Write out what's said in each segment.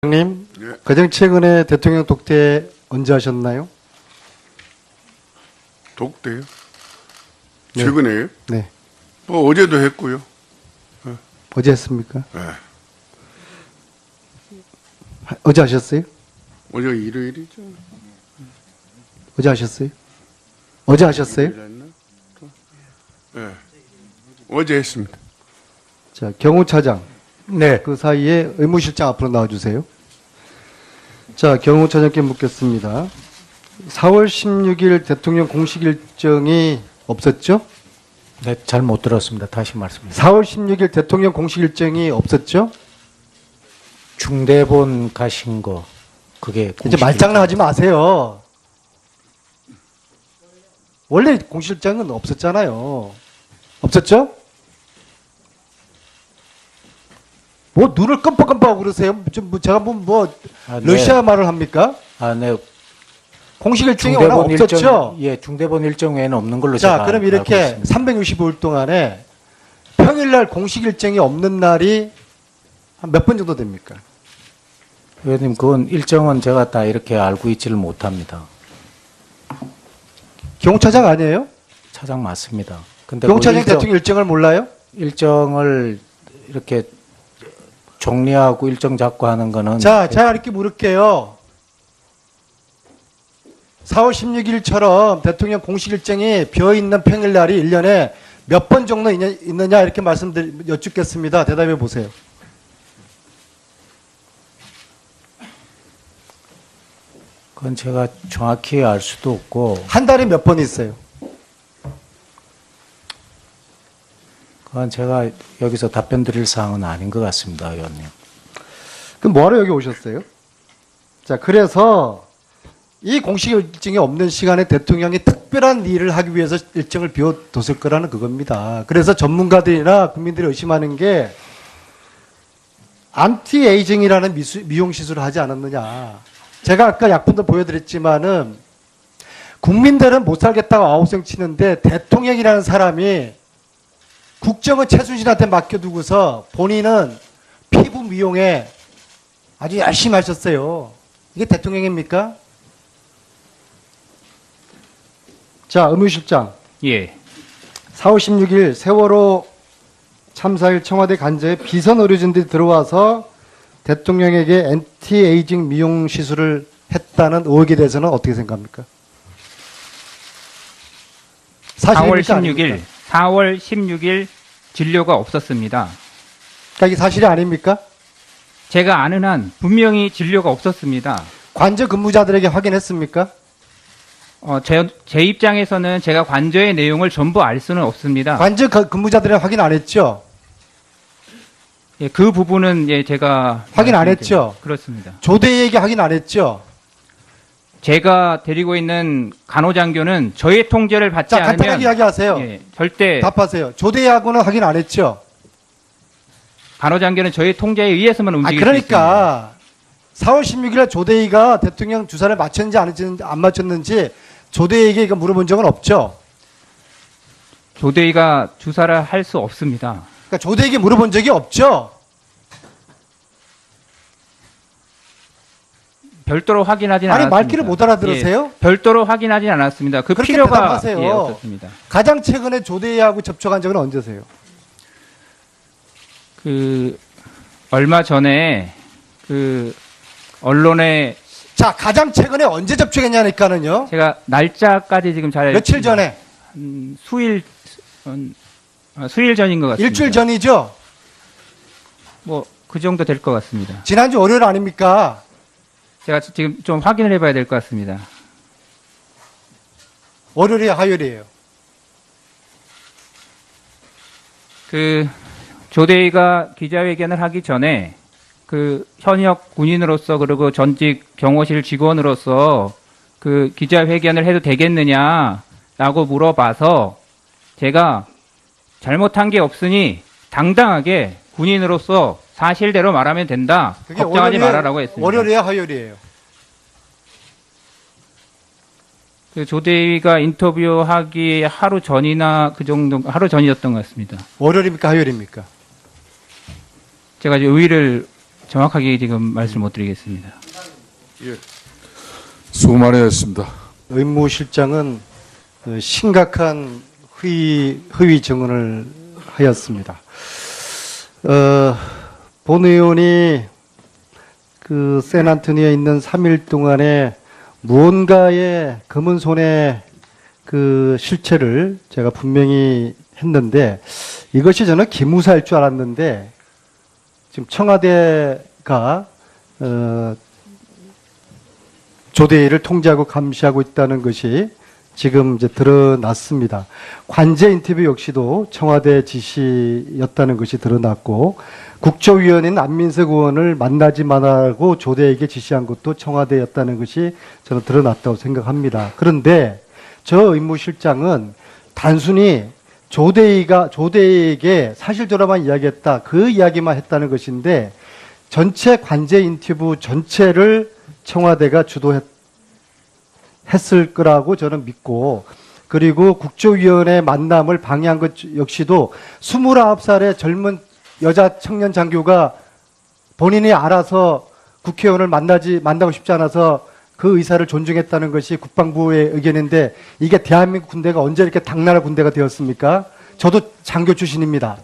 님, 예. 가장 최근에 대통령 독대 언제 하셨나요? 독대요? 네. 최근에요? 네. 뭐 어제도 했고요. 어제 했습니까? 네. 어제 하셨어요? 어제가 일요일이죠. 어제 하셨어요? 어제 하셨어요? 일요일이었나? 네. 어제 했습니다. 자, 경호차장. 네. 그 사이에 의무실장 앞으로 나와주세요. 자, 경호차장께 묻겠습니다. 4월 16일 대통령 공식 일정이 없었죠? 네, 잘 못 들었습니다. 다시 말씀해 주세요. 4월 16일 대통령 공식 일정이 없었죠? 중대본 가신 거 그게 이제 말장난하지 마세요. 원래 공식 일정은 없었잖아요. 없었죠? 뭐 눈을 끔뻑끔뻑하고 그러세요? 제가 뭐 아, 네. 러시아 말을 합니까? 아, 네. 공식 일정이 워낙 없었죠? 예, 중대본 일정 외에는 없는 걸로 자, 제가 그럼 알고 이렇게 있습니다. 365일 동안에 평일날 공식 일정이 없는 날이 한 몇 번 정도 됩니까? 의원님, 그건 일정은 제가 다 이렇게 알고 있지를 못합니다. 경호차장 아니에요? 차장 맞습니다. 근데 경호차장이 그 대통령 일정을 몰라요? 일정을 이렇게 정리하고 일정 잡고 하는 거는 자, 제가 이렇게 물을게요. 4월 16일처럼 대통령 공식 일정이 비어있는 평일날이 1년에 몇 번 정도 있느냐 이렇게 여쭙겠습니다. 대답해 보세요. 그건 제가 정확히 알 수도 없고 한 달에 몇 번 있어요? 그건 제가 여기서 답변 드릴 사항은 아닌 것 같습니다, 의원님. 그럼 뭐하러 여기 오셨어요? 자, 그래서 이 공식 일정이 없는 시간에 대통령이 특별한 일을 하기 위해서 일정을 비워뒀을 거라는 그겁니다. 그래서 전문가들이나 국민들이 의심하는 게 안티에이징이라는 미용 시술을 하지 않았느냐. 제가 아까 약품도 보여드렸지만은 국민들은 못 살겠다고 아우성 치는데 대통령이라는 사람이 국정은 최순실한테 맡겨두고서 본인은 피부 미용에 아주 열심히 하셨어요. 이게 대통령입니까? 자, 의무실장. 예. 4월 16일 세월호 참사일 청와대 간접에 비선 의료진들이 들어와서 대통령에게 엔티에이징 미용 시술을 했다는 의혹에 대해서는 어떻게 생각합니까? 4월 사실입니까? 16일, 아닙니까? 4월 16일 진료가 없었습니다. 그러니까 이게 사실이 아닙니까? 제가 아는 한 분명히 진료가 없었습니다. 관저 근무자들에게 확인했습니까? 제 입장에서는 제가 관저의 내용을 전부 알 수는 없습니다. 관저 근무자들에게 확인 안 했죠? 예, 그 부분은 예, 제가 확인 안 말씀드릴- 했죠? 그렇습니다. 조대에게 확인 안 했죠? 제가 데리고 있는 간호장교는 저의 통제를 받지 자, 않으면 간단하게 이야기하세요. 예, 절대 답하세요. 조대하고는 확인 안 했죠? 간호장교는 저의 통제에 의해서만 아, 움직일 수 있습니다. 그러니까 4월 16일에 조대희가 대통령 주사를 맞췄는지 안 맞췄는지 조대희에게 이거 물어본 적은 없죠? 조대희가 주사를 할 수 없습니다. 그러니까 조대희에게 물어본 적이 없죠? 별도로 확인하진 아니, 않았습니다. 말귀를 못 알아들으세요? 예, 별도로 확인하진 않았습니다. 그 그렇게 필요가 대답하세요. 예, 없었습니다. 가장 최근에 조대희하고 접촉한 적은 언제세요? 얼마 전에 언론에 자, 가장 최근에 언제 접촉했냐니까는요? 제가 날짜까지 지금 잘 며칠 전에? 수일 전인 것 같습니다. 일주일 전이죠? 뭐 그 정도 될 것 같습니다. 지난주 월요일 아닙니까? 제가 지금 좀 확인을 해봐야 될 것 같습니다. 월요일이에요, 화요일이에요? 조대희가 기자회견을 하기 전에 현역 군인으로서 그리고 전직 경호실 직원으로서 기자회견을 해도 되겠느냐라고 물어봐서 제가 잘못한 게 없으니 당당하게 군인으로서 사실대로 말하면 된다. 그게 걱정하지 말아라고 했습니다. 월요일이에요, 화요일이에요? 조대희가 인터뷰하기 하루 전이나 하루 전이었던 것 같습니다. 월요일입니까, 화요일입니까? 제가 이제 의의를 정확하게 지금 말씀 못 드리겠습니다. 수고 많으셨습니다. 의무실장은 심각한 허위 증언을 하였습니다. 본 의원이 그 샌안토니에 있는 3일 동안에 무언가의 검은 손의 그 실체를 제가 분명히 했는데 이것이 저는 기무사일 줄 알았는데 지금 청와대가 조대일을 통제하고 감시하고 있다는 것이 지금 이제 드러났습니다. 관제 인터뷰 역시도 청와대 지시였다는 것이 드러났고 국조위원인 안민석 의원을 만나지 말라고 조대에게 지시한 것도 청와대였다는 것이 저는 드러났다고 생각합니다. 그런데 저 의무실장은 단순히 조대에게 사실대로만 이야기했다. 그 이야기만 했다는 것인데 전체 관제 인터뷰 전체를 청와대가 했을 거라고 저는 믿고 그리고 국조위원회 만남을 방해한 것 역시도 29살의 젊은 여자 청년 장교가 본인이 알아서 국회의원을 만나고 싶지 않아서 그 의사를 존중했다는 것이 국방부의 의견인데 이게 대한민국 군대가 언제 이렇게 당나라 군대가 되었습니까? 저도 장교 출신입니다.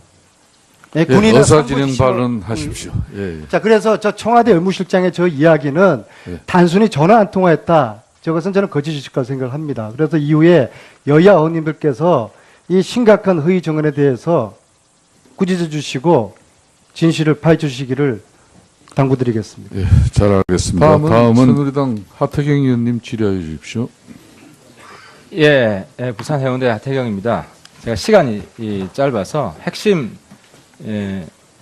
네, 군인은 의사진행 상부 발언하십시오. 예, 예. 자, 그래서 저 청와대 의무실장의 저 이야기는 예. 단순히 전화 안 통화했다. 저것은 저는 거짓일 거라 생각합니다. 그래서 이후에 여야 의원님들께서 이 심각한 허위 증언에 대해서 꾸짖어 주시고 진실을 파헤쳐 주시기를 당부드리겠습니다. 예, 잘 알겠습니다. 다음은 새누리당 하태경 의원님 질의해 주십시오. 예, 부산 해운대 하태경입니다. 제가 시간이 짧아서 핵심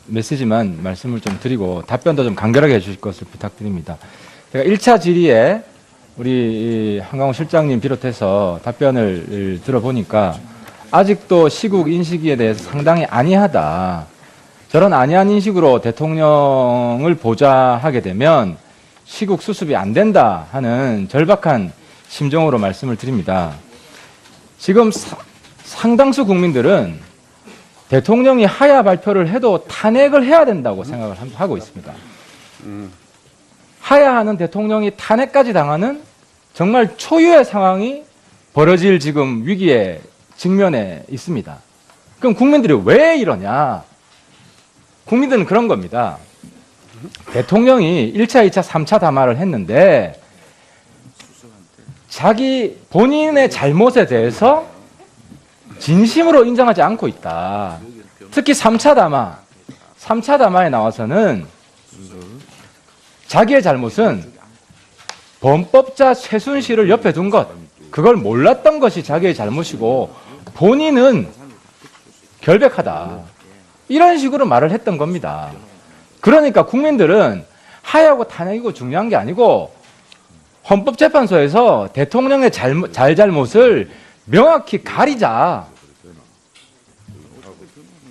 메시지만 말씀을 좀 드리고 답변도 좀 간결하게 해주실 것을 부탁드립니다. 제가 1차 질의에 우리 한강호 실장님 비롯해서 답변을 들어보니까 아직도 시국 인식에 대해서 상당히 안이하다. 저런 안이한 인식으로 대통령을 보좌하게 되면 시국 수습이 안 된다 하는 절박한 심정으로 말씀을 드립니다. 지금 상당수 국민들은 대통령이 하야 발표를 해도 탄핵을 해야 된다고 생각을 하고 있습니다. 하야하는 대통령이 탄핵까지 당하는 정말 초유의 상황이 벌어질 지금 위기에 직면해 있습니다. 그럼 국민들이 왜 이러냐? 국민들은 그런 겁니다. 대통령이 1차, 2차, 3차 담화를 했는데 자기 본인의 잘못에 대해서 진심으로 인정하지 않고 있다. 특히 3차 담화에 나와서는 자기의 잘못은 범법자 최순실을 옆에 둔 것, 그걸 몰랐던 것이 자기의 잘못이고 본인은 결백하다. 이런 식으로 말을 했던 겁니다. 그러니까 국민들은 하야고 탄핵이고 중요한 게 아니고 헌법재판소에서 대통령의 잘못을 명확히 가리자.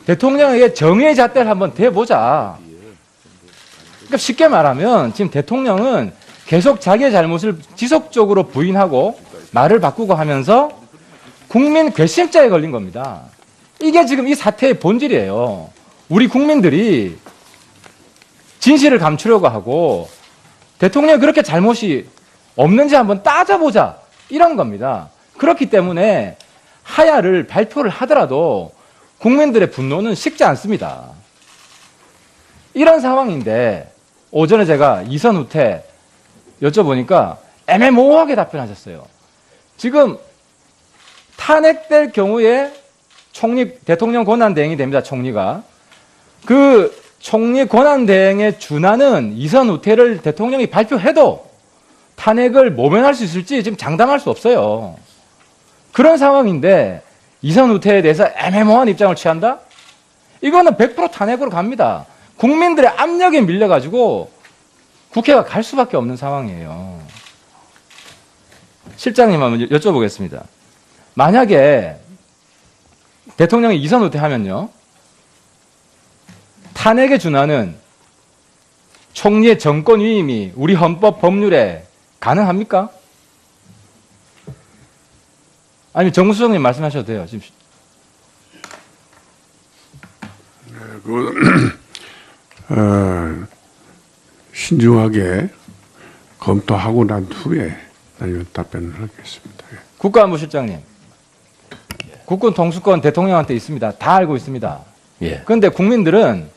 대통령에게 정의의 잣대를 한번 대보자. 그러니까 쉽게 말하면 지금 대통령은 계속 자기의 잘못을 지속적으로 부인하고 말을 바꾸고 하면서 국민 괘씸죄에 걸린 겁니다. 이게 지금 이 사태의 본질이에요. 우리 국민들이 진실을 감추려고 하고 대통령이 그렇게 잘못이 없는지 한번 따져보자. 이런 겁니다. 그렇기 때문에 하야를 발표를 하더라도 국민들의 분노는 식지 않습니다. 이런 상황인데 오전에 제가 이선 후퇴 여쭤보니까 애매모호하게 답변하셨어요. 지금 탄핵될 경우에 대통령 권한대행이 됩니다. 총리가. 그 총리 권한대행에 준하는 이선 후퇴를 대통령이 발표해도 탄핵을 모면할 수 있을지 지금 장담할 수 없어요. 그런 상황인데 이선 후퇴에 대해서 애매모호한 입장을 취한다? 이거는 100% 탄핵으로 갑니다. 국민들의 압력에 밀려가지고 국회가 갈 수밖에 없는 상황이에요. 실장님 한번 여쭤보겠습니다. 만약에 대통령이 이선 후퇴하면요, 탄핵에 준하는 총리의 정권 위임이 우리 헌법 법률에 가능합니까? 아니면 정무수석님 말씀하셔도 돼요. 지금. 신중하게 검토하고 난 후에 답변을 하겠습니다. 예. 국가안보실장님, 국군 통수권 대통령한테 있습니다. 다 알고 있습니다. 예, 그런데 국민들은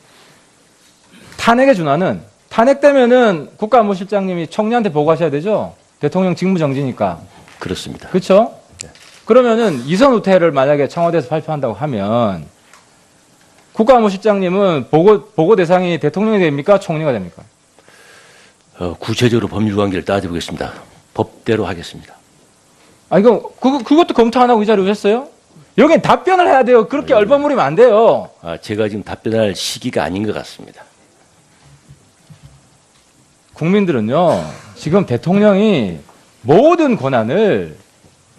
탄핵에 준하는, 탄핵되면은 국가안보실장님이 총리한테 보고하셔야 되죠. 대통령 직무정지니까. 그렇습니다. 그렇죠? 그러면은 이선 후퇴를 만약에 청와대에서 발표한다고 하면 국가안보실장님은 보고 대상이 대통령이 됩니까? 총리가 됩니까? 구체적으로 법률 관계를 따져보겠습니다. 법대로 하겠습니다. 아, 그것도 검토 안 하고 이 자리에 오셨어요? 여긴 답변을 해야 돼요. 그렇게 얼버무리면 안 돼요. 제가 지금 답변할 시기가 아닌 것 같습니다. 국민들은요, 지금 대통령이 모든 권한을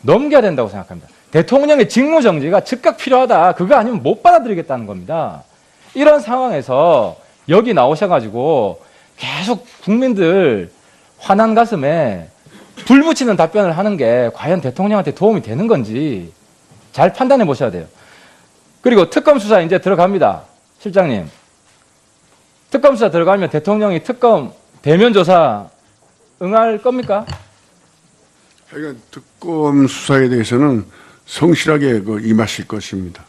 넘겨야 된다고 생각합니다. 대통령의 직무정지가 즉각 필요하다. 그거 아니면 못 받아들이겠다는 겁니다. 이런 상황에서 여기 나오셔가지고 계속 국민들 화난 가슴에 불 붙이는 답변을 하는 게 과연 대통령한테 도움이 되는 건지 잘 판단해 보셔야 돼요. 그리고 특검 수사 이제 들어갑니다. 실장님. 특검 수사 들어가면 대통령이 특검 대면 조사 응할 겁니까? 하여간 특검 수사에 대해서는 성실하게 임하실 것입니다.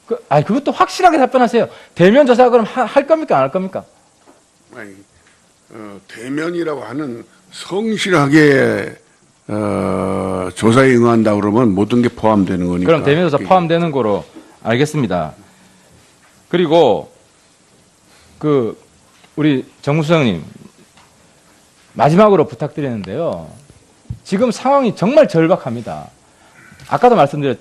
그것도 확실하게 답변하세요. 대면 조사 그럼 할 겁니까? 안 할 겁니까? 아니, 대면이라고 하는 성실하게 조사에 응한다 그러면 모든 게 포함되는 거니까. 그럼 대면 조사 포함되는 거로 알겠습니다. 그리고 우리 정무수석님 마지막으로 부탁드리는데요. 지금 상황이 정말 절박합니다. 아까도 말씀드렸.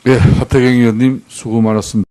예, 하태경 의원님 수고 많았습니다.